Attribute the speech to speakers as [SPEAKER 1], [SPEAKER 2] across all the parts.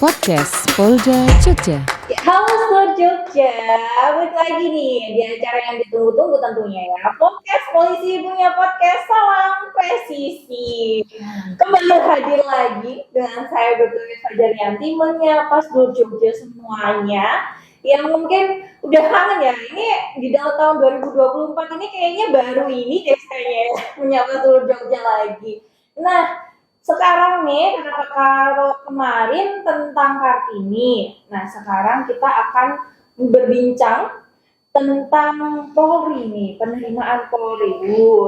[SPEAKER 1] Podcast Polda Jogja.
[SPEAKER 2] Halo Seluruh Jogja, balik lagi nih di acara yang ditunggu-tunggu tentunya ya. Podcast Polisi punya podcast Salam Presisi. Kembali hadir lagi dengan saya Dr. Fajarianti menyapa seluruh Jogja semuanya yang mungkin udah kangen ya. Ini di tahun 2024 ini kayaknya baru ini deh kayaknya ya, menyapa seluruh Jogja lagi. Nah, sekarang nih, kalau kemarin tentang Kartini. Nah, sekarang kita akan berbincang tentang Polri nih, penerimaan Polri.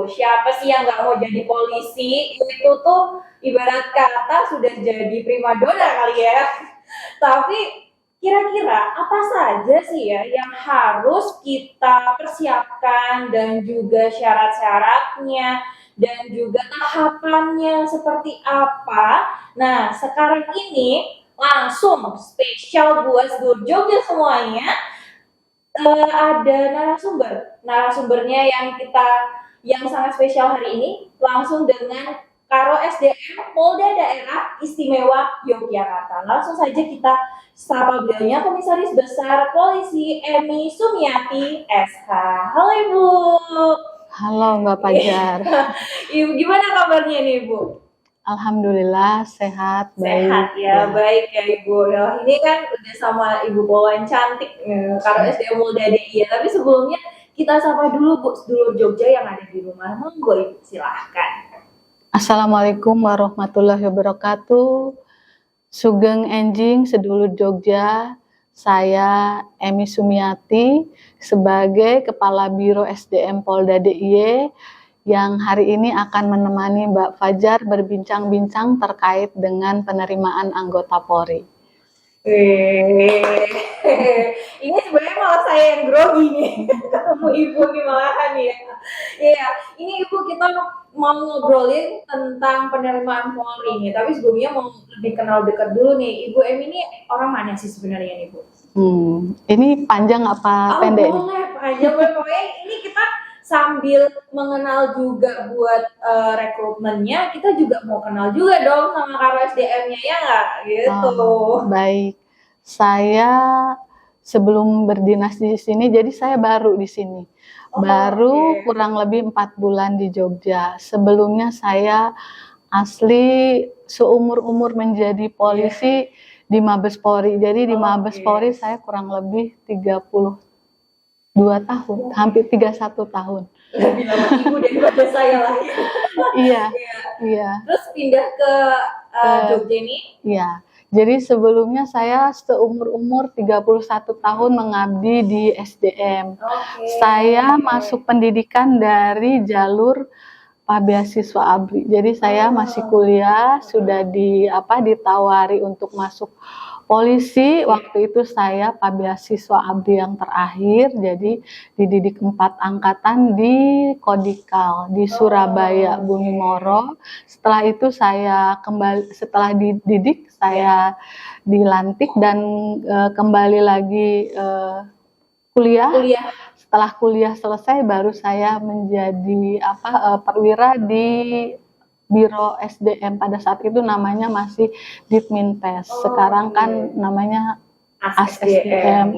[SPEAKER 2] Siapa sih yang nggak mau jadi polisi? Itu tuh ibarat kata sudah jadi primadona kali ya. Tapi kira-kira apa saja sih ya yang harus kita persiapkan dan juga syarat-syaratnya dan juga tahapannya seperti apa. Nah, sekarang ini langsung spesial buat seluruh Jogja semuanya. Ada narasumbernya yang sangat spesial hari ini langsung dengan Karo SDM Polda Daerah Istimewa Yogyakarta. Langsung saja kita sapa beliaunya Komisaris Besar Polisi Emi Sumiati SH. Halo Ibu.
[SPEAKER 3] Halo Mbak Fajar.
[SPEAKER 2] Ibu gimana kabarnya nih Ibu?
[SPEAKER 3] Alhamdulillah sehat, baik.
[SPEAKER 2] Sehat ya, baik ya Ibu. Ya, ini kan udah sama Ibu Polwan cantik Karo SDM Polda DIY. Tapi sebelumnya kita sapa dulu Bu sedulur Jogja yang ada di rumah. Monggo Ibu silahkan.
[SPEAKER 3] Assalamualaikum warahmatullahi wabarakatuh. Sugeng enjing sedulur Jogja. Saya Emi Sumiati sebagai Kepala Biro SDM Polda DIY yang hari ini akan menemani Mbak Fajar berbincang-bincang terkait dengan penerimaan anggota Polri.
[SPEAKER 2] Ini sebenarnya malah saya yang grogi nih ketemu Ibu nih malahan ya. Iya, ini Ibu kita mau ngobrolin tentang penerimaan Polri nih. Tapi sebelumnya mau lebih kenal dekat dulu nih. Ibu Emi ini orang mana sih sebenarnya nih Bu?
[SPEAKER 3] Ini panjang apa pendek?
[SPEAKER 2] Boleh panjang. Pokoknya ini kita sambil mengenal juga buat rekrutmennya, kita juga mau kenal juga dong sama Karo SDM-nya ya nggak? Gitu.
[SPEAKER 3] Baik, saya sebelum berdinas di sini, jadi saya baru di sini. Baru kurang lebih 4 bulan di Jogja. Sebelumnya saya asli seumur-umur menjadi polisi di Mabes Polri. Jadi di Mabes Polri saya kurang lebih 32 tahun, hampir 31 tahun.
[SPEAKER 2] Lebih lama Ibu daripada saya lah.
[SPEAKER 3] Iya.
[SPEAKER 2] Terus pindah ke Jogja nih?
[SPEAKER 3] Iya. Jadi sebelumnya saya seumur-umur 31 tahun mengabdi di SDM. Saya masuk pendidikan dari jalur beasiswa ABRI. Jadi saya masih kuliah, sudah ditawari untuk masuk polisi. Waktu itu saya beasiswa ABRI yang terakhir, jadi dididik 4 angkatan di Kodikal di Surabaya, Bumi Moro. Setelah itu saya setelah dididik saya dilantik dan kembali lagi kuliah. Setelah kuliah selesai baru saya menjadi perwira di Biro SDM. Pada saat itu namanya masih Ditminpes. Sekarang kan namanya ASSDM,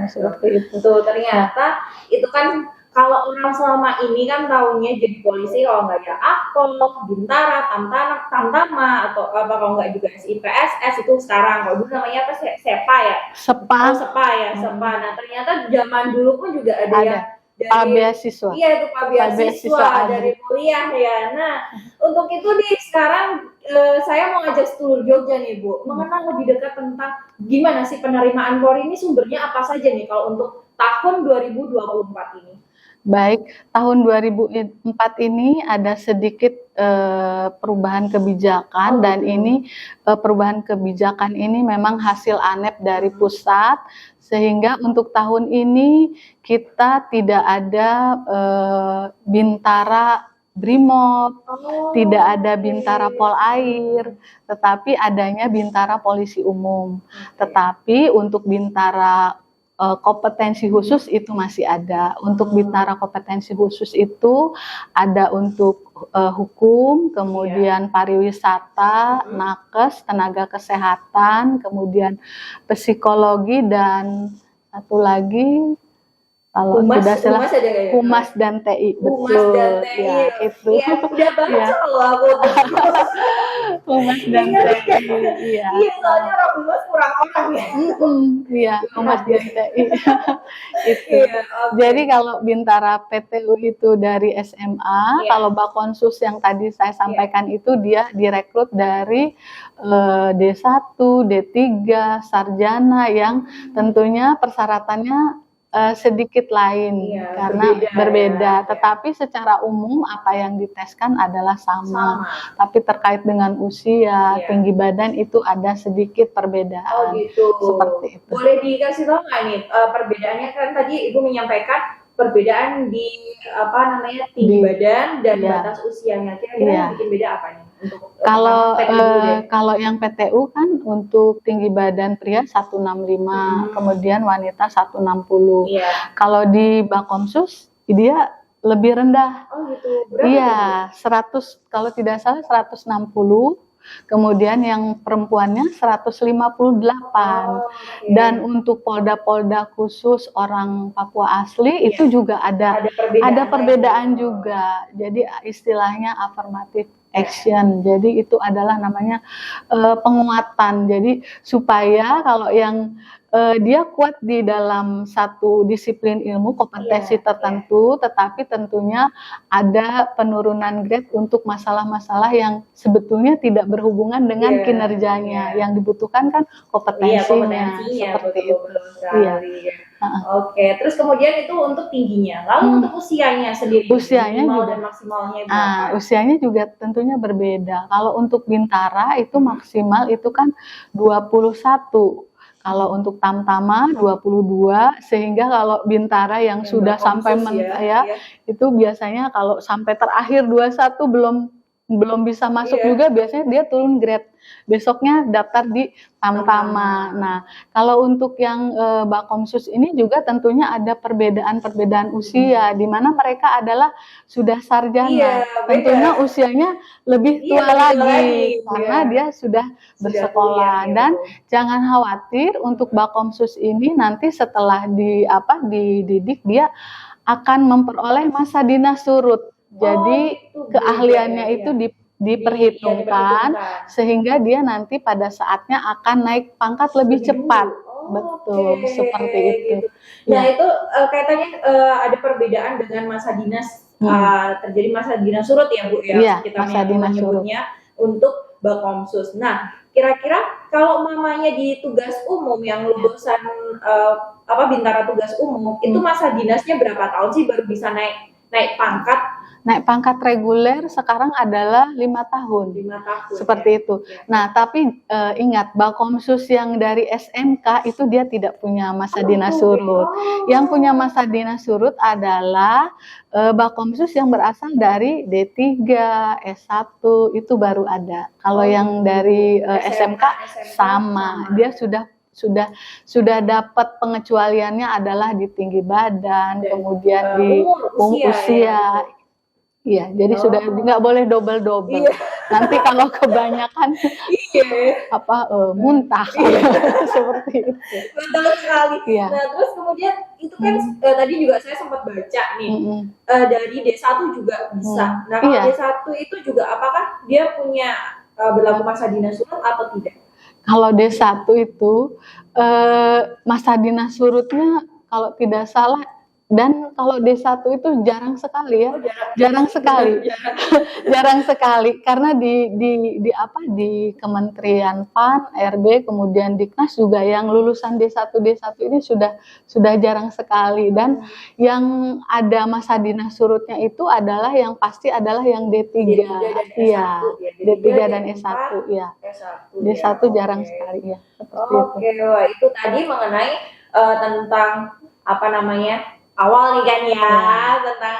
[SPEAKER 3] seperti itu.
[SPEAKER 2] Tuh, ternyata itu kan kalau orang selama ini kan tahunya jadi polisi kalau nggak ya Akpol, Bintara, Tamtama atau apa kalau nggak juga SIPSS itu sekarang. Kalau dulu namanya apa sih? Sepa ya?
[SPEAKER 3] Sepa.
[SPEAKER 2] Sepa. Nah, ternyata zaman dulu pun juga ada yang
[SPEAKER 3] dari beasiswa.
[SPEAKER 2] Iya, itu beasiswa dari kuliah ya. Nah, untuk itu sekarang saya mau ngajak seluruh Jogja nih Bu, mengenal lebih dekat tentang gimana sih penerimaan Polri ini, sumbernya apa saja nih kalau untuk tahun 2024 ini.
[SPEAKER 3] Baik, tahun 2004 ini ada sedikit perubahan kebijakan dan ini perubahan kebijakan ini memang hasil ANEP dari pusat, sehingga untuk tahun ini kita tidak ada Bintara Brimob, tidak ada Bintara Polair, tetapi adanya Bintara Polisi Umum. Tetapi untuk Bintara kompetensi khusus itu masih ada. Untuk Bintara kompetensi khusus itu ada untuk hukum, kemudian pariwisata, nakes, tenaga kesehatan, kemudian psikologi, dan satu lagi kalau
[SPEAKER 2] Humas,
[SPEAKER 3] tidak salah
[SPEAKER 2] humas ada nggak ya?
[SPEAKER 3] humas dan TI.
[SPEAKER 2] Humas
[SPEAKER 3] Betul.
[SPEAKER 2] dan TI.
[SPEAKER 3] Ya, itu.
[SPEAKER 2] Iya, udah baca
[SPEAKER 3] Iya.
[SPEAKER 2] loh aku.
[SPEAKER 3] Humas dan TI. Iya.
[SPEAKER 2] Iya, soalnya orang humas kurang orang ya.
[SPEAKER 3] Iya, humas dan TI. Itu.
[SPEAKER 2] Iya, oke.
[SPEAKER 3] Jadi kalau Bintara PTU itu dari SMA,
[SPEAKER 2] Iya.
[SPEAKER 3] kalau Bakonsus yang tadi saya sampaikan itu dia direkrut dari D1, D3, sarjana yang tentunya persyaratannya sedikit lain
[SPEAKER 2] Iya,
[SPEAKER 3] karena
[SPEAKER 2] berbeda
[SPEAKER 3] berbeda.
[SPEAKER 2] ya.
[SPEAKER 3] Tetapi secara umum apa yang diteskan adalah sama.
[SPEAKER 2] Sama.
[SPEAKER 3] Tapi terkait dengan usia,
[SPEAKER 2] Iya.
[SPEAKER 3] tinggi badan itu ada sedikit
[SPEAKER 2] Oh
[SPEAKER 3] perbedaan.
[SPEAKER 2] gitu.
[SPEAKER 3] Seperti itu.
[SPEAKER 2] Boleh dikasih tahu nggak nih perbedaannya, kan tadi Ibu menyampaikan perbedaan di apa namanya tinggi
[SPEAKER 3] Di-
[SPEAKER 2] badan dan
[SPEAKER 3] iya.
[SPEAKER 2] batas usianya. Kira-kira
[SPEAKER 3] Iya.
[SPEAKER 2] yang bikin beda apa nih untuk
[SPEAKER 3] Kalau
[SPEAKER 2] PTU dulu deh?
[SPEAKER 3] kalau yang PTU kan untuk tinggi badan pria 165, kemudian wanita 160.
[SPEAKER 2] Iya.
[SPEAKER 3] Kalau di Bakomsus dia lebih rendah.
[SPEAKER 2] Oh gitu. Berapa
[SPEAKER 3] Iya,
[SPEAKER 2] tuh?
[SPEAKER 3] 100 kalau tidak salah 160. Kemudian yang perempuannya 158.
[SPEAKER 2] Oh, oke.
[SPEAKER 3] Dan untuk polda-polda khusus orang Papua asli itu juga ada perbedaan juga. Jadi istilahnya affirmative action. Jadi itu adalah namanya penguatan. Jadi supaya kalau yang dia kuat di dalam satu disiplin ilmu kompetensi
[SPEAKER 2] Iya,
[SPEAKER 3] tertentu, tetapi tentunya ada penurunan grade untuk masalah-masalah yang sebetulnya tidak berhubungan dengan
[SPEAKER 2] Iya,
[SPEAKER 3] kinerjanya.
[SPEAKER 2] iya.
[SPEAKER 3] Yang dibutuhkan kan
[SPEAKER 2] Iya,
[SPEAKER 3] kompetensinya,
[SPEAKER 2] kompetensinya
[SPEAKER 3] seperti
[SPEAKER 2] betul,
[SPEAKER 3] itu.
[SPEAKER 2] betul sekali.
[SPEAKER 3] Iya.
[SPEAKER 2] Oke, terus kemudian itu untuk tingginya. Lalu untuk usianya sendiri,
[SPEAKER 3] Usianya
[SPEAKER 2] minimal
[SPEAKER 3] juga.
[SPEAKER 2] dan maksimalnya berapa?
[SPEAKER 3] Usianya juga tentunya berbeda. Kalau untuk Bintara itu maksimal itu kan 21. Kalau untuk Tamtama 22, sehingga kalau Bintara yang sudah sampai itu biasanya kalau sampai terakhir 21 belum bisa masuk juga, biasanya dia turun grade. Besoknya daftar di Tamtama. Nah, kalau untuk yang Bakomsus ini juga tentunya ada perbedaan usia, di mana mereka adalah sudah sarjana.
[SPEAKER 2] Iya,
[SPEAKER 3] tentunya usianya lebih tua lagi karena
[SPEAKER 2] iya.
[SPEAKER 3] dia sudah bersekolah.
[SPEAKER 2] kuliah,
[SPEAKER 3] Dan
[SPEAKER 2] gitu.
[SPEAKER 3] jangan khawatir untuk Bakomsus ini nanti setelah dididik dia akan memperoleh masa dinas surut. Jadi
[SPEAKER 2] gitu,
[SPEAKER 3] keahliannya
[SPEAKER 2] beda,
[SPEAKER 3] itu
[SPEAKER 2] iya.
[SPEAKER 3] diperhitungkan sehingga dia nanti pada saatnya akan naik pangkat lebih cepat. Betul,
[SPEAKER 2] Oke,
[SPEAKER 3] seperti itu.
[SPEAKER 2] gitu. Nah, itu kaitannya ada perbedaan dengan masa dinas, terjadi masa dinas surut ya Bu ya,
[SPEAKER 3] Iya,
[SPEAKER 2] kita
[SPEAKER 3] masa dinas
[SPEAKER 2] menyebutnya untuk Bakomsus. Nah, kira-kira kalau mamanya di tugas umum yang lulusan Bintara tugas umum, itu masa dinasnya berapa tahun sih baru bisa naik pangkat?
[SPEAKER 3] Naik pangkat reguler sekarang adalah 5 tahun.
[SPEAKER 2] 5 tahun.
[SPEAKER 3] Seperti itu.
[SPEAKER 2] Ya.
[SPEAKER 3] Nah, tapi ingat, Bakomsus yang dari SMK itu dia tidak punya masa dinas surut. Yang punya masa dinas surut adalah Bakomsus yang berasal dari D3, S1 itu baru ada. Kalau yang dari SMK sama. Dia sudah dapat pengecualiannya adalah di tinggi badan,
[SPEAKER 2] dan
[SPEAKER 3] kemudian di usia. Iya, jadi sudah nggak boleh double.
[SPEAKER 2] Iya.
[SPEAKER 3] Nanti kalau kebanyakan muntah seperti itu.
[SPEAKER 2] Betul sekali.
[SPEAKER 3] Iya.
[SPEAKER 2] Nah, terus kemudian itu kan tadi juga saya sempat baca nih dari D1 juga bisa. Nah, kalau D1 itu juga apakah dia punya berlaku masa dinas surut atau tidak?
[SPEAKER 3] Kalau D1 itu masa dinas surutnya kalau tidak salah, dan kalau D1 itu jarang sekali ya. Jarang sekali. Jarang sekali karena di Kementerian PAN, RB, kemudian Diknas juga yang lulusan D1 ini sudah jarang sekali, dan yang ada masa dinas surutnya itu adalah yang pasti adalah yang D3. Iya. D3 dan S1 ya. D1 jarang sekali ya.
[SPEAKER 2] Oke, wah itu tadi mengenai tentang awal nih kan ya, tentang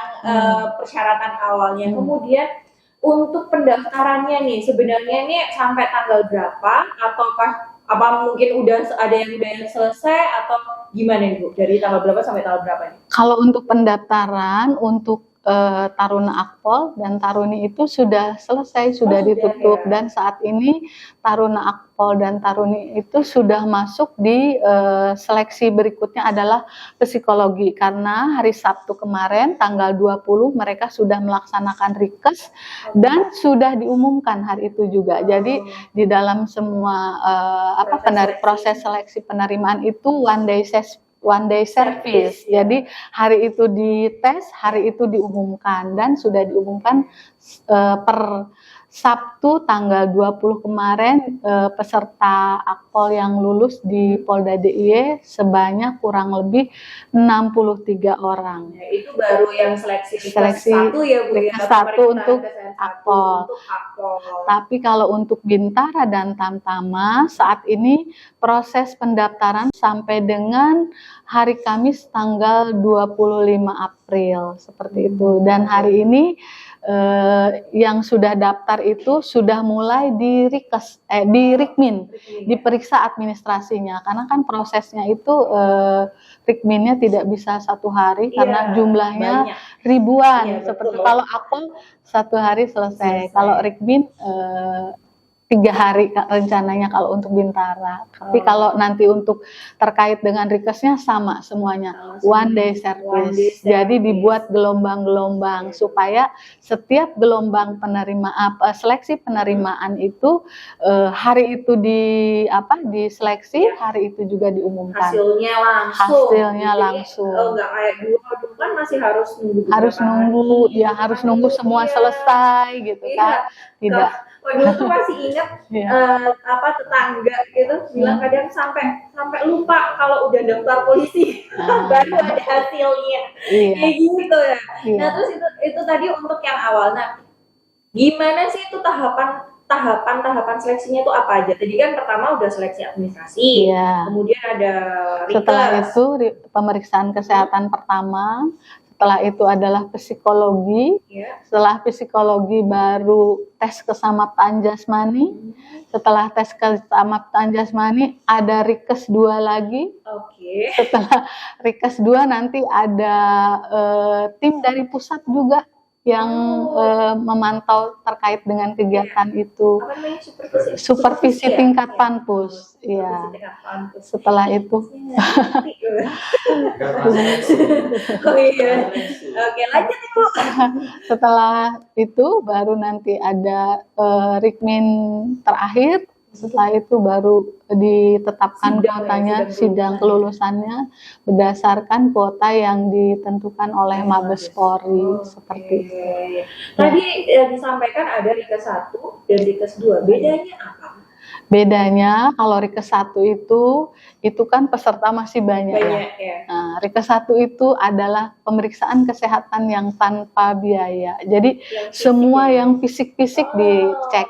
[SPEAKER 2] persyaratan awalnya. Kemudian untuk pendaftarannya nih, sebenarnya ini sampai tanggal berapa, ataukah Apa mungkin ada yang selesai atau gimana nih Bu? Dari tanggal berapa sampai tanggal berapa nih?
[SPEAKER 3] Kalau untuk pendaftaran untuk Taruna Akpol dan Taruni itu sudah selesai, sudah ditutup
[SPEAKER 2] ya.
[SPEAKER 3] dan saat ini Taruna Akpol dan Taruni itu sudah masuk di seleksi berikutnya adalah psikologi, karena hari Sabtu kemarin tanggal 20 mereka sudah melaksanakan rikes dan sudah diumumkan hari itu juga. Jadi di dalam semua proses seleksi penerimaan itu one day service. Jadi hari itu dites, hari itu diumumkan dan sudah diumumkan per Sabtu tanggal 20 kemarin peserta Akpol yang lulus di Polda DIY sebanyak kurang lebih 63 orang.
[SPEAKER 2] Ya, itu baru yang seleksi satu ya Bu ya.
[SPEAKER 3] Satu untuk Akpol. Tapi kalau untuk Bintara dan Tamtama saat ini proses pendaftaran sampai dengan hari Kamis tanggal 25 April seperti itu. Dan hari ini yang sudah daftar itu sudah mulai di Rikmin, diperiksa administrasinya, karena kan prosesnya itu Rikminnya tidak bisa satu hari karena jumlahnya banyak. Ribuan. Seperti kalau aku satu hari selesai. Kalau Rikmin 3 hari rencananya kalau untuk Bintara. Tapi kalau nanti untuk terkait dengan rikesnya sama semuanya, one day service. Jadi dibuat gelombang-gelombang supaya setiap gelombang seleksi penerimaan itu hari itu diseleksi, hari itu juga diumumkan.
[SPEAKER 2] Hasilnya
[SPEAKER 3] langsung.
[SPEAKER 2] Enggak kayak dulu kan masih harus
[SPEAKER 3] nunggu semua selesai gitu kan. Tidak.
[SPEAKER 2] Dulu tuh masih ingat tetangga gitu bilang kadang sampai lupa kalau udah daftar polisi baru ada hasilnya kayak gitu ya. Nah terus itu tadi untuk yang awal. Nah gimana sih itu tahapan seleksinya itu apa aja? Tadi kan pertama udah seleksi administrasi, kemudian ada rikes.
[SPEAKER 3] Setelah itu pemeriksaan kesehatan pertama. Setelah itu adalah psikologi, setelah psikologi baru tes kesamaptaan jasmani, setelah tes kesamaptaan jasmani ada rikes 2 lagi, setelah rikes 2 nanti ada tim dari pusat juga yang memantau terkait dengan kegiatan itu. Supervisi tingkat Panpus. Iya. Setelah itu.
[SPEAKER 2] Oke, lanjut Ibu.
[SPEAKER 3] Setelah itu baru nanti ada Rikmin terakhir. Setelah itu baru ditetapkan kuotanya, sidang kelulusannya berdasarkan kuota yang ditentukan oleh Mabes Polri seperti itu.
[SPEAKER 2] Tadi disampaikan ada rikes 1 dan rikes 2. Bedanya apa?
[SPEAKER 3] Bedanya kalau rikes 1 itu kan peserta masih banyak ya. Nah, rikes 1 itu adalah pemeriksaan kesehatan yang tanpa biaya. Jadi semua yang fisik-fisik dicek.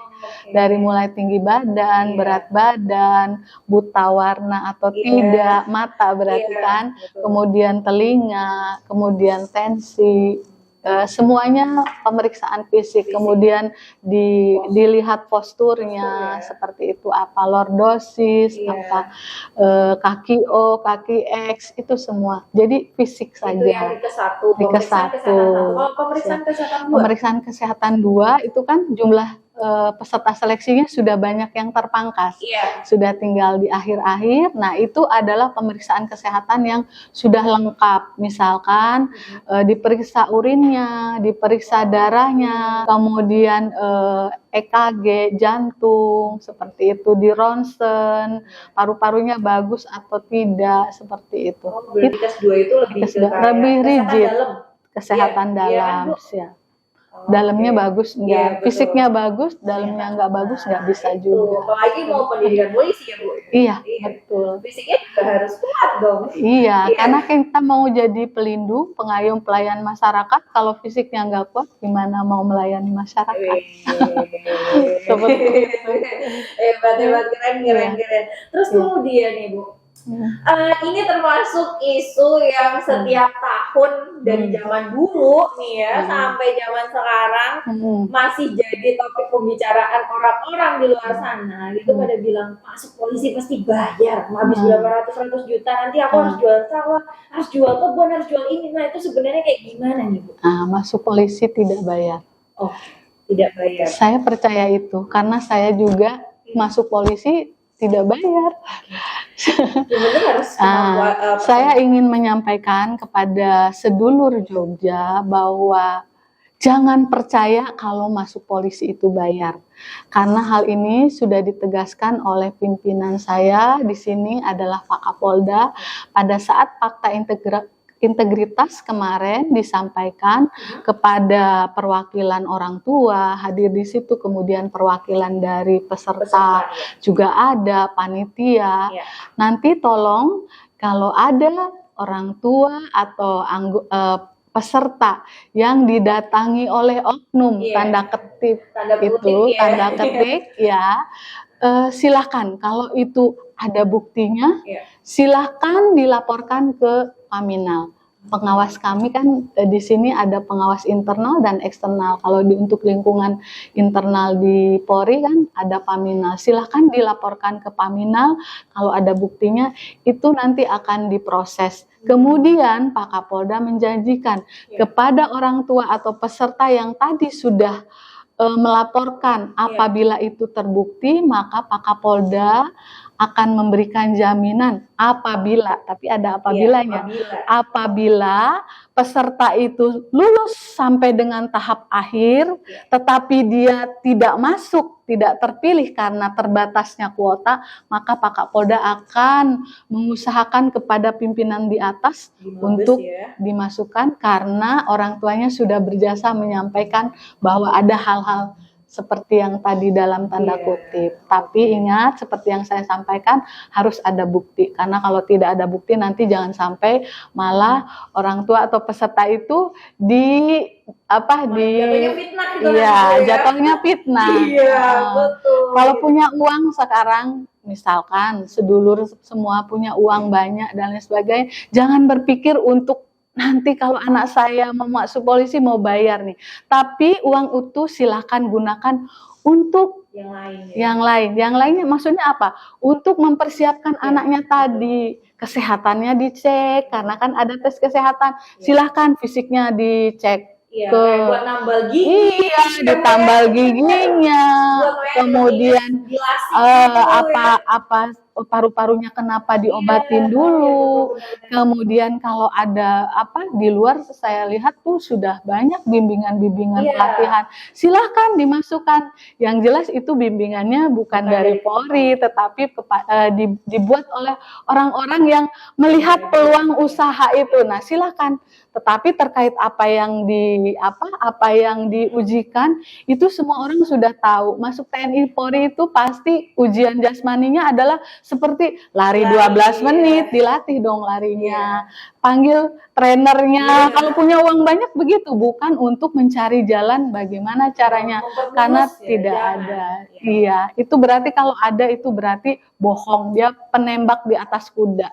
[SPEAKER 3] Dari mulai tinggi badan, berat badan, buta warna atau tidak, mata berarti kan, kemudian telinga, kemudian tensi, semuanya pemeriksaan fisik, kemudian dilihat posturnya seperti itu, apa lordosis, apa kaki O, kaki X, itu semua. Jadi fisik saja. Itu yang
[SPEAKER 2] rikes 1.
[SPEAKER 3] Pemeriksaan kesehatan 2 itu kan jumlah peserta seleksinya sudah banyak yang terpangkas, sudah tinggal di akhir-akhir. Nah itu adalah pemeriksaan kesehatan yang sudah lengkap, misalkan diperiksa urinnya, diperiksa darahnya, kemudian EKG jantung, seperti itu, di ronsen, paru-parunya bagus atau tidak, seperti itu.
[SPEAKER 2] Rikes 2 itu
[SPEAKER 3] lebih rigid, kesehatan dalam. Dalamnya bagus, enggak, fisiknya bagus, dalamnya enggak bagus, enggak bisa juga.
[SPEAKER 2] Apalagi mau pendidikan polisi ya Bu?
[SPEAKER 3] Iya, betul.
[SPEAKER 2] Fisiknya juga harus kuat dong.
[SPEAKER 3] Iya, karena kita mau jadi pelindung, pengayom, pelayan masyarakat, kalau fisiknya enggak kuat, gimana mau melayani masyarakat?
[SPEAKER 2] Seperti itu. Hebat, keren. Terus kemudian nih Bu, Ini termasuk isu yang setiap tahun dari zaman dulu nih ya sampai zaman sekarang masih jadi topik pembicaraan orang-orang di luar sana. Gitu pada bilang masuk polisi pasti bayar, habis berapa ratus juta, nanti aku harus jual sawah, harus jual kebun, harus jual ini. Nah itu sebenarnya kayak gimana nih Bu?
[SPEAKER 3] Masuk polisi tidak bayar.
[SPEAKER 2] Oh, tidak bayar.
[SPEAKER 3] Saya percaya itu karena saya juga masuk polisi tidak bayar. Saya ingin menyampaikan kepada sedulur Jogja bahwa jangan percaya kalau masuk polisi itu bayar. Karena hal ini sudah ditegaskan oleh pimpinan saya di sini adalah Pak Kapolda pada saat fakta integritas kemarin disampaikan kepada perwakilan orang tua hadir di situ, kemudian perwakilan dari peserta juga ada, panitia. Nanti tolong kalau ada orang tua atau peserta yang didatangi oleh oknum tanda ketik ya, silakan kalau itu ada buktinya, silakan dilaporkan ke Paminal. Pengawas kami kan di sini ada pengawas internal dan eksternal. Kalau untuk lingkungan internal di Polri kan ada Paminal. Silakan dilaporkan ke Paminal. Kalau ada buktinya itu nanti akan diproses. Kemudian Pak Kapolda menjanjikan kepada orang tua atau peserta yang tadi sudah melaporkan, apabila itu terbukti maka Pak Kapolda akan memberikan jaminan apabila, tapi ada apabilanya, apabila peserta itu lulus sampai dengan tahap akhir, tetapi dia tidak masuk, tidak terpilih karena terbatasnya kuota, maka Pak Kapolda akan mengusahakan kepada pimpinan di atas untuk dimasukkan karena orang tuanya sudah berjasa menyampaikan bahwa ada hal-hal seperti yang tadi dalam tanda kutip. Tapi ingat seperti yang saya sampaikan harus ada bukti. Karena kalau tidak ada bukti nanti jangan sampai malah orang tua atau peserta itu jatuhnya fitnah.
[SPEAKER 2] Betul.
[SPEAKER 3] Kalau punya uang sekarang misalkan sedulur semua punya uang banyak dan lain sebagainya, jangan berpikir untuk nanti kalau anak saya mau masuk polisi mau bayar nih. Tapi uang utuh silahkan gunakan untuk yang lain. Yang lainnya maksudnya apa? Untuk mempersiapkan anaknya tadi. Kesehatannya dicek, karena kan ada tes kesehatan. Silahkan fisiknya dicek.
[SPEAKER 2] Buat nambal gigi,
[SPEAKER 3] ditambal giginya, kemudian paru-parunya kenapa diobatin dulu, kemudian kalau ada di luar saya lihat tuh sudah banyak bimbingan pelatihan, silahkan dimasukkan. Yang jelas itu bimbingannya bukan dari Polri, tetapi dibuat oleh orang-orang yang melihat peluang usaha itu. Nah silahkan. Tetapi terkait apa yang diujikan itu semua orang sudah tahu. Masuk TNI Polri itu pasti ujian jasmaninya adalah seperti lari 12 menit, dilatih dong larinya. Panggil trenernya, kalau punya uang banyak begitu, bukan untuk mencari jalan bagaimana caranya, karena tidak ada. Iya, itu berarti kalau ada itu berarti bohong, dia penembak di atas kuda.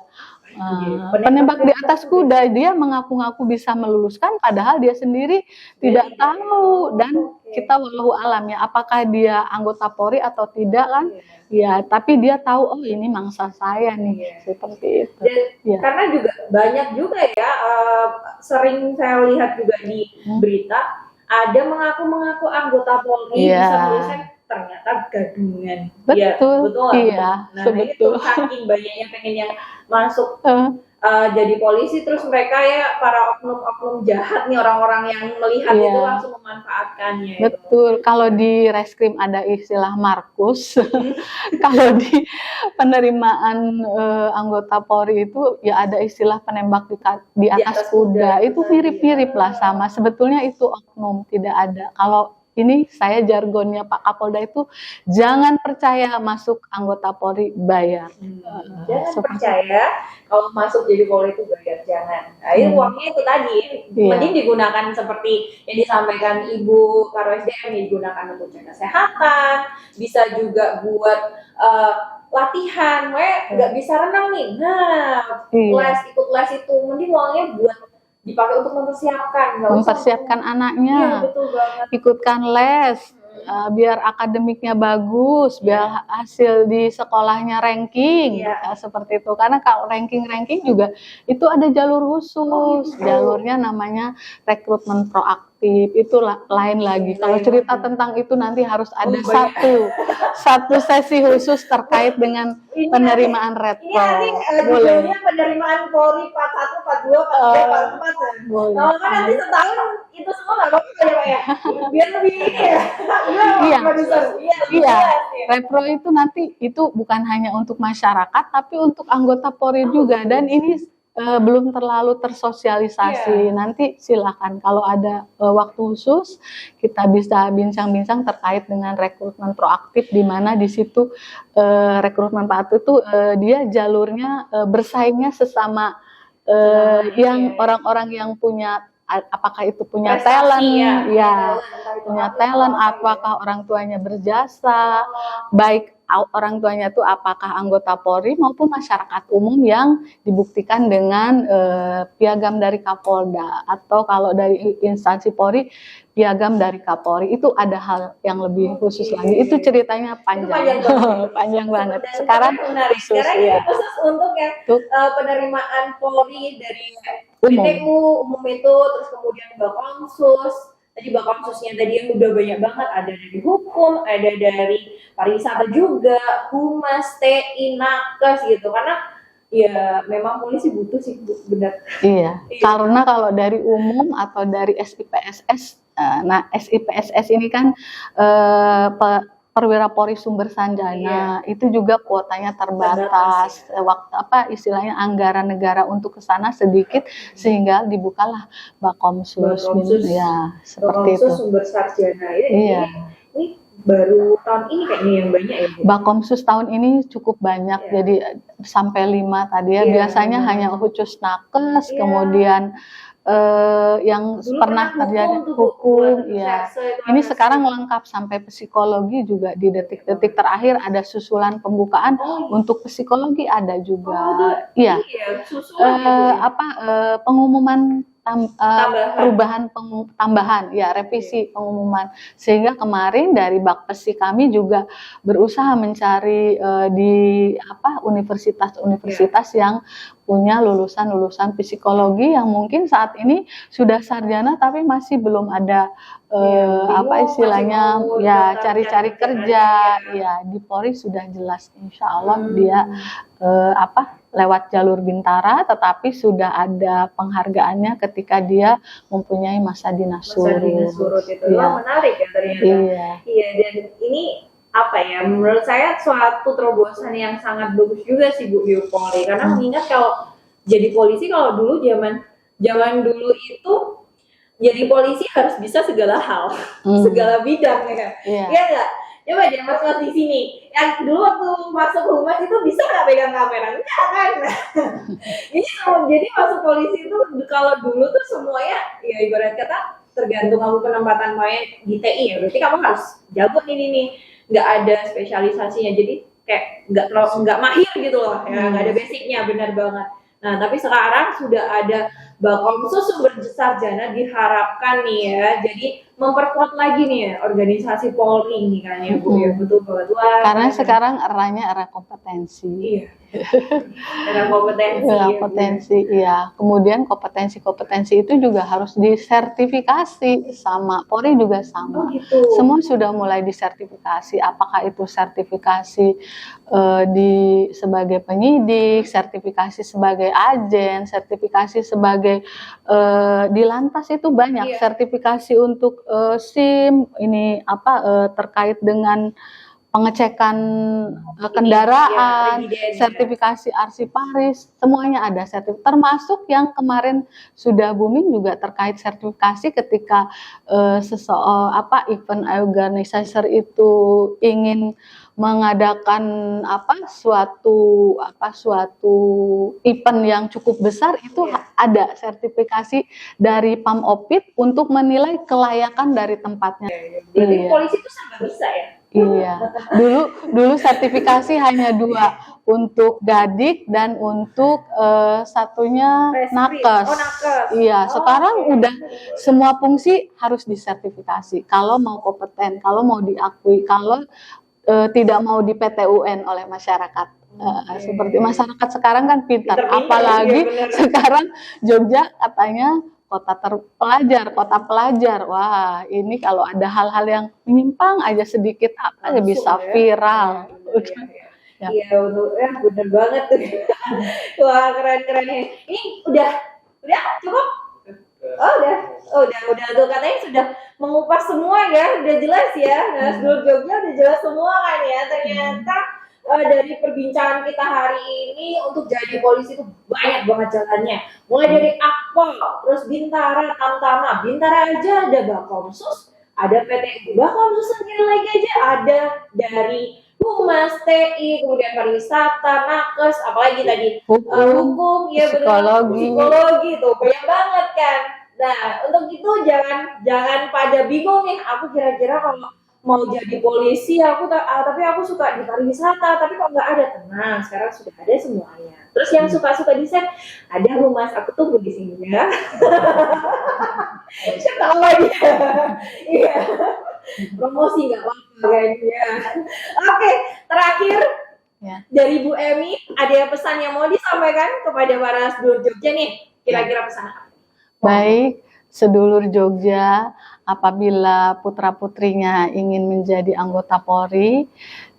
[SPEAKER 3] Penembak di atas kuda, dia mengaku-ngaku bisa meluluskan padahal dia sendiri tidak tahu, dan kita wallahu alam ya apakah dia anggota Polri atau tidak kan ya, tapi dia tahu oh ini mangsa saya nih, seperti itu.
[SPEAKER 2] Dan karena juga banyak juga ya sering saya lihat juga di berita ada mengaku-mengaku anggota Polri bisa meluluskan, ternyata gadungan.
[SPEAKER 3] Betul.
[SPEAKER 2] Nah itu saking banyaknya pengen yang masuk jadi polisi, terus mereka ya para oknum-oknum jahat nih, orang-orang yang melihat itu langsung memanfaatkannya.
[SPEAKER 3] Betul. Kalau di reskrim ada istilah Markus. Kalau di penerimaan anggota Polri itu ya ada istilah penembak di atas kuda. Itu mirip-mirip lah sama. Sebetulnya itu oknum, tidak ada. Kalau ini saya jargonnya Pak Kapolda itu jangan percaya masuk anggota Polri bayar.
[SPEAKER 2] Jangan
[SPEAKER 3] Seperti-
[SPEAKER 2] percaya kalau masuk jadi Polri itu bayar, jangan. Nah, itu uangnya itu tadi,
[SPEAKER 3] Iya.
[SPEAKER 2] mending digunakan seperti yang disampaikan Ibu Karo SDM, digunakan untuk cek kesehatan, bisa juga buat latihan, nggak bisa renang nih, nah
[SPEAKER 3] Iya.
[SPEAKER 2] ikut les itu, mending uangnya buat dipakai untuk mempersiapkan, nggak usah
[SPEAKER 3] Mempersiapkan
[SPEAKER 2] Iya,
[SPEAKER 3] anaknya,
[SPEAKER 2] betul banget.
[SPEAKER 3] ikutkan les, biar akademiknya bagus, biar hasil di sekolahnya ranking,
[SPEAKER 2] Iya.
[SPEAKER 3] seperti itu. Karena kalau ranking juga itu ada jalur khusus, jalurnya namanya rekrutmen proaktif. Itu lain lagi. Kalau cerita tentang itu nanti harus ada satu sesi khusus terkait dengan
[SPEAKER 2] Ini
[SPEAKER 3] penerimaan
[SPEAKER 2] Ini
[SPEAKER 3] retro.
[SPEAKER 2] nanti
[SPEAKER 3] Boleh.
[SPEAKER 2] judulnya penerimaan Polri part 1, part 2, part 3, part 4 ya.
[SPEAKER 3] Boleh.
[SPEAKER 2] Kalau kan nanti setahun itu semua nggak apa-apa ya Pak ya. Biar lebih ini ya.
[SPEAKER 3] Iya.
[SPEAKER 2] Produser. Iya. lebih
[SPEAKER 3] Iya,
[SPEAKER 2] jelas ya.
[SPEAKER 3] repro itu nanti itu bukan hanya untuk masyarakat, tapi untuk anggota Polri juga. Dan ini belum terlalu tersosialisasi. Nanti silakan kalau ada waktu khusus kita bisa bincang-bincang terkait dengan rekrutmen proaktif, di mana di situ rekrutmen proaktif itu dia jalurnya bersaingnya sesama yang orang-orang yang punya, apakah itu punya
[SPEAKER 2] Prestasi
[SPEAKER 3] talent,
[SPEAKER 2] ya.
[SPEAKER 3] punya talent, apakah orang tuanya berjasa, baik orang tuanya itu apakah anggota Polri maupun masyarakat umum yang dibuktikan dengan piagam dari Kapolda, atau kalau dari instansi Polri piagam dari Kapolri. Itu ada hal yang lebih khusus lagi. Itu ceritanya panjang, panjang banget. Sekarang
[SPEAKER 2] menarik.
[SPEAKER 3] khusus,
[SPEAKER 2] Sekarang
[SPEAKER 3] ya.
[SPEAKER 2] ini khusus untuk yang penerimaan Polri dari
[SPEAKER 3] Umum.
[SPEAKER 2] BTU umum itu, terus kemudian Bakomsus. Tadi Bakomsusnya tadi yang udah banyak banget, ada dari hukum, ada dari pariwisata juga, humas, TI, nakes gitu. Karena ya memang polisi butuh sih, benar.
[SPEAKER 3] Iya, karena kalau dari umum atau dari SIPSS, nah SIPSS ini kan perwira Polri sumber sanjana, itu juga kuotanya terbatas. Waktu istilahnya anggaran negara untuk ke sana sedikit, sehingga dibukalah Bakomsus, ya seperti itu.
[SPEAKER 2] Bakomsus sumber sarjana ini.
[SPEAKER 3] Iya.
[SPEAKER 2] Ini baru tahun ini kayaknya yang banyak ya Bu?
[SPEAKER 3] Bakomsus tahun ini cukup banyak, jadi sampai 5 tadi ya. Biasanya hanya khusus nakes, kemudian yang
[SPEAKER 2] Dulu
[SPEAKER 3] pernah terjadi hukum, ya. Ini sekarang lengkap sampai psikologi juga, di detik-detik terakhir ada susulan pembukaan untuk psikologi, ada juga. Iya. Pengumuman perubahan tambahan, ya, revisi pengumuman. Sehingga kemarin dari Bakpesi kami juga berusaha mencari di universitas-universitas yang punya lulusan-lulusan psikologi yang mungkin saat ini sudah sarjana tapi masih belum ada istilahnya ya cari-cari kerja. Ya, di Polri sudah jelas, insya Allah dia lewat jalur Bintara, tetapi sudah ada penghargaannya ketika dia mempunyai masa dinas surut.
[SPEAKER 2] Itu menarik ya ternyata. Iya, dan ini menurut saya suatu terobosan yang sangat bagus juga sih Bu di Polri, karena mengingat kalau jadi polisi, kalau dulu zaman dulu itu jadi polisi harus bisa segala hal, segala bidang ya. Iya nggak? Coba deh mas di sini, yang dulu waktu masuk humas itu bisa nggak pegang kamera? Enggak kan? Ini jadi masuk polisi itu kalau dulu tuh semuanya ya ibarat kata tergantung kamu penempatan main di TI ya, berarti kamu harus jago nih, nggak ada spesialisasinya, jadi kayak nggak mahir gitu loh, ya nggak ada basicnya, benar banget. Nah tapi sekarang sudah ada Bakomsus sumber sarjana, diharapkan nih ya, jadi memperkuat lagi nih ya organisasi Polri nih kan ya Bu, ya betul banget.
[SPEAKER 3] Karena sekarang eranya era kompetensi.
[SPEAKER 2] Iya. Era kompetensi.
[SPEAKER 3] Kompetensi, iya. Kemudian kompetensi itu juga harus disertifikasi sama Polri juga sama.
[SPEAKER 2] Gitu.
[SPEAKER 3] Semua sudah mulai disertifikasi. Apakah itu sertifikasi sebagai penyidik, sertifikasi sebagai agen, sertifikasi sebagai di lantas itu banyak. Sertifikasi untuk SIM ini terkait dengan pengecekan kendaraan,
[SPEAKER 2] Presiden, ya.
[SPEAKER 3] sertifikasi arsiparis, semuanya ada termasuk yang kemarin sudah booming juga terkait sertifikasi ketika event organizer itu ingin mengadakan suatu event yang cukup besar itu ada sertifikasi dari PAMOPID untuk menilai kelayakan dari tempatnya.
[SPEAKER 2] Jadi polisi itu serba bisa ya.
[SPEAKER 3] Iya, dulu sertifikasi hanya 2, untuk Gadik dan untuk satunya nakes.
[SPEAKER 2] Oh, nakes.
[SPEAKER 3] Iya, sekarang udah semua fungsi harus disertifikasi. Kalau mau kompeten, kalau mau diakui, kalau tidak mau di PTUN oleh masyarakat. Seperti masyarakat sekarang kan pintar, apalagi sekarang Jogja katanya kota pelajar. Wah, ini kalau ada hal-hal yang menyimpang aja sedikit ya bisa viral.
[SPEAKER 2] Iya, bener banget tuh. Wah, keren ya. Ini udah cukup. Udah tuh katanya sudah mengupas semua ya, udah jelas ya. Nah, seluruh Jogja udah jelas semua kan ya. Ternyata dari perbincangan kita hari ini untuk jadi polisi itu banyak banget jalannya. Mulai dari Akpol, terus Bintara, Tamtama. Bintara aja ada Bakomsus, ada PTU. Bakomsus sendiri lagi aja ada dari Humas, TI, kemudian pariwisata, nakes, apalagi tadi hukum, ya psikologi tuh banyak banget kan. Nah, untuk itu jangan pada bingung nih. Aku kira-kira kalau mau jadi polisi, tapi aku suka di pariwisata, tapi kok nggak ada. Tenang, sekarang sudah ada semuanya. Terus yang suka-suka desain, ada Humas, aku tunggu di sini ya. Ketawa dia. Iya. Promosi nggak apa-apa kan ya. Oke, terakhir dari Bu Emi, ada pesan yang mau disampaikan kepada para sedulur Jogja nih? Kira-kira pesan apa?
[SPEAKER 3] Baik, sedulur Jogja, apabila putra-putrinya ingin menjadi anggota Polri,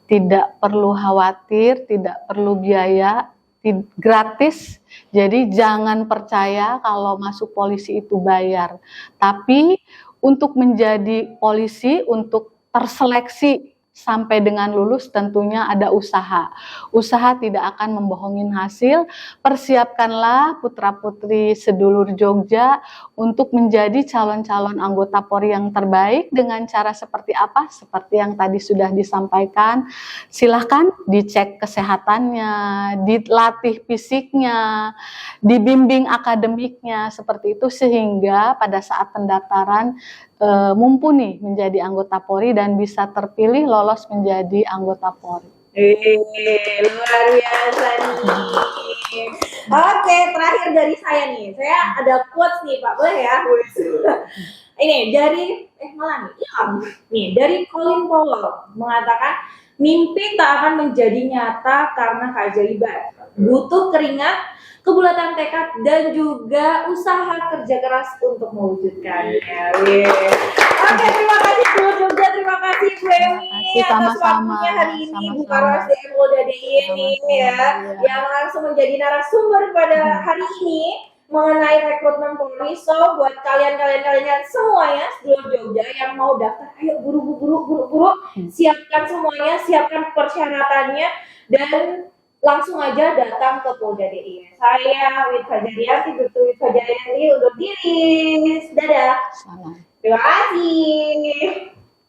[SPEAKER 3] tidak perlu khawatir, tidak perlu biaya, gratis. Jadi jangan percaya kalau masuk polisi itu bayar. Tapi untuk menjadi polisi, untuk terseleksi sampai dengan lulus tentunya ada usaha. Usaha tidak akan membohongin hasil. Persiapkanlah putra-putri sedulur Jogja untuk menjadi calon-calon anggota Polri yang terbaik dengan cara seperti apa? Seperti yang tadi sudah disampaikan. Silahkan dicek kesehatannya, dilatih fisiknya, dibimbing akademiknya, seperti itu sehingga pada saat pendaftaran mumpuni menjadi anggota Polri dan bisa terpilih lolos menjadi anggota Polri.
[SPEAKER 2] Luar biasa nih. Oke, terakhir dari saya nih. Saya ada quotes nih Pak, boleh ya? Ini dari Colin Powell mengatakan, mimpi tak akan menjadi nyata karena keajaiban. Butuh keringat, kebulatan tekad, dan juga usaha kerja keras untuk mewujudkannya. Oke, terima kasih Bu Jogja, terima kasih Bu Emi atas waktunya hari ini, Bu Karo SDM Polda DIY ini ya, yang langsung menjadi narasumber pada hari ini mengenai rekrutmen Polri. So, buat kalian semuanya sedulur Jogja yang mau daftar, ayo buru-buru, siapkan semuanya, siapkan persyaratannya, dan langsung aja datang ke Polda DIY. Saya Witha Jarianti, undur diri. Dadah. Terima kasih.